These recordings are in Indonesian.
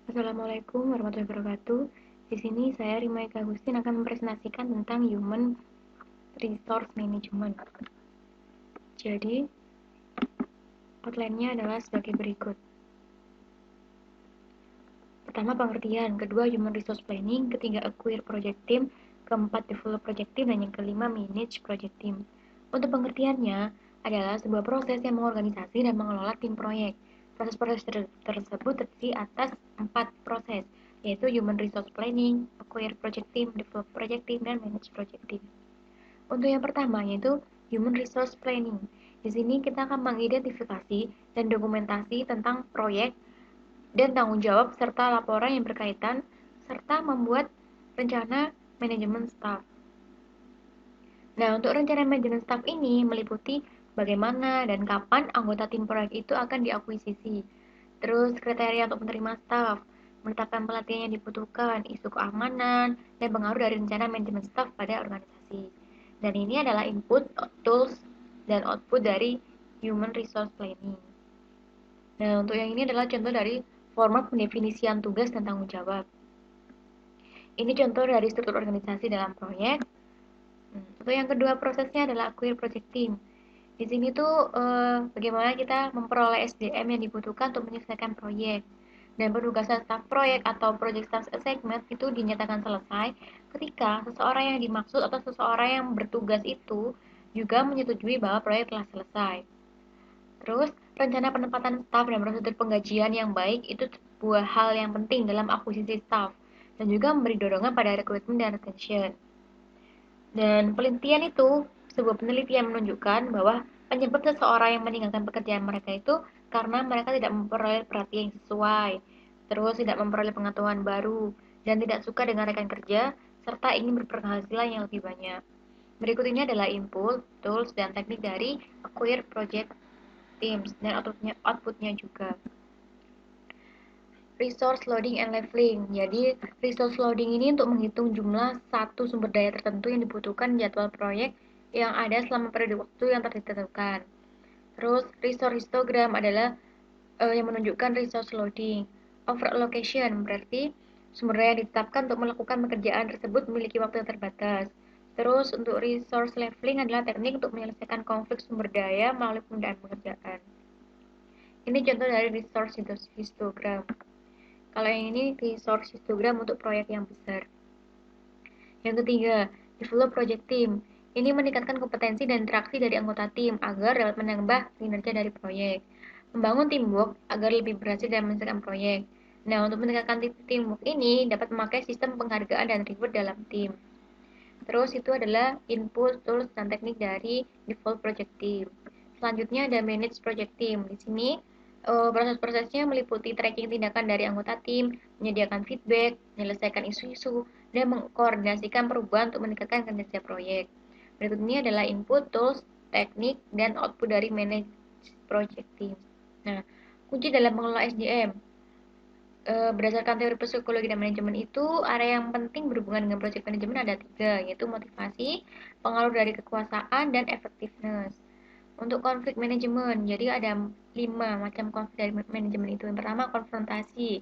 Assalamualaikum warahmatullahi wabarakatuh. Di sini saya Rimaika Agustin akan mempresentasikan tentang Human Resource Management. Jadi, outline-nya adalah sebagai berikut. Pertama, pengertian. Kedua, Human Resource Planning. Ketiga, Acquire Project Team. Keempat, Develop Project Team. Dan yang kelima, Manage Project Team. Untuk pengertiannya adalah sebuah proses yang mengorganisasi dan mengelola tim proyek. Proses-proses tersebut terdiri atas 4 proses, yaitu Human Resource Planning, Acquire Project Team, Develop Project Team, dan Manage Project Team. Untuk yang pertama, yaitu Human Resource Planning. Di sini kita akan mengidentifikasi dan dokumentasi tentang proyek dan tanggung jawab serta laporan yang berkaitan, serta membuat rencana manajemen staff. Nah, untuk rencana manajemen staff ini meliputi bagaimana dan kapan anggota tim proyek itu akan diakuisisi, terus kriteria untuk menerima staff, menetapkan pelatihan yang dibutuhkan, isu keamanan, dan pengaruh dari rencana manajemen staff pada organisasi. Dan ini adalah input, tools, dan output dari Human Resource Planning. Nah, untuk yang ini adalah contoh dari format pendefinisian tugas dan tanggung jawab. Ini contoh dari struktur organisasi dalam proyek. Untuk yang kedua prosesnya adalah acquire project team. Di sini tuh bagaimana kita memperoleh SDM yang dibutuhkan untuk menyelesaikan proyek. Dan penugasan staf proyek atau project staff assignment itu dinyatakan selesai ketika seseorang yang dimaksud atau seseorang yang bertugas itu juga menyetujui bahwa proyek telah selesai. Terus, rencana penempatan staf dan prosedur penggajian yang baik itu sebuah hal yang penting dalam akuisisi staf dan juga memberi dorongan pada rekrutmen dan retention. Dan penelitian itu, sebuah penelitian menunjukkan bahwa penyebab seseorang yang meninggalkan pekerjaan mereka itu karena mereka tidak memperoleh perhatian yang sesuai, terus tidak memperoleh pengetahuan baru, dan tidak suka dengan rekan kerja, serta ingin berpenghasilan yang lebih banyak. Berikut ini adalah input, tools, dan teknik dari Acquire Project Teams, dan outputnya juga. Resource loading and leveling. Jadi, resource loading ini untuk menghitung jumlah satu sumber daya tertentu yang dibutuhkan jadwal proyek yang ada selama periode waktu yang ditentukan. Terus, resource histogram adalah yang menunjukkan resource loading. Over allocation berarti sumber daya yang ditetapkan untuk melakukan pekerjaan tersebut memiliki waktu yang terbatas. Terus, untuk resource leveling adalah teknik untuk menyelesaikan konflik sumber daya melalui penundaan pekerjaan. Ini contoh dari resource histogram. Kalau yang ini resource histogram untuk proyek yang besar. Yang ketiga, develop project team. Ini meningkatkan kompetensi dan interaksi dari anggota tim agar dapat menambah kinerja dari proyek. Membangun teamwork agar lebih berhasil dalam menyelesaikan proyek. Nah, untuk meningkatkan teamwork ini dapat memakai sistem penghargaan dan reward dalam tim. Terus itu adalah input, tools, dan teknik dari develop project team. Selanjutnya ada manage project team. Di sini proses-prosesnya meliputi tracking tindakan dari anggota tim, menyediakan feedback, menyelesaikan isu-isu, dan mengkoordinasikan perubahan untuk meningkatkan kinerja proyek. Berikut ini adalah input, tools, teknik, dan output dari manage project team. Nah, kunci dalam mengelola SDM. Berdasarkan teori psikologi dan manajemen itu, area yang penting berhubungan dengan project manajemen ada 3, yaitu motivasi, pengaruh dari kekuasaan, dan effectiveness. Untuk konflik manajemen, jadi ada 5 macam konflik dari manajemen itu. Yang pertama konfrontasi,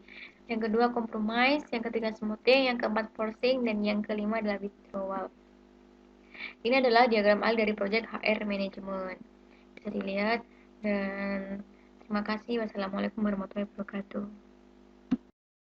yang kedua compromise, yang ketiga smoothing, yang keempat forcing, dan yang kelima adalah withdrawal. Ini adalah diagram alih dari project HR management. Bisa dilihat dan terima kasih. Wassalamualaikum warahmatullahi wabarakatuh.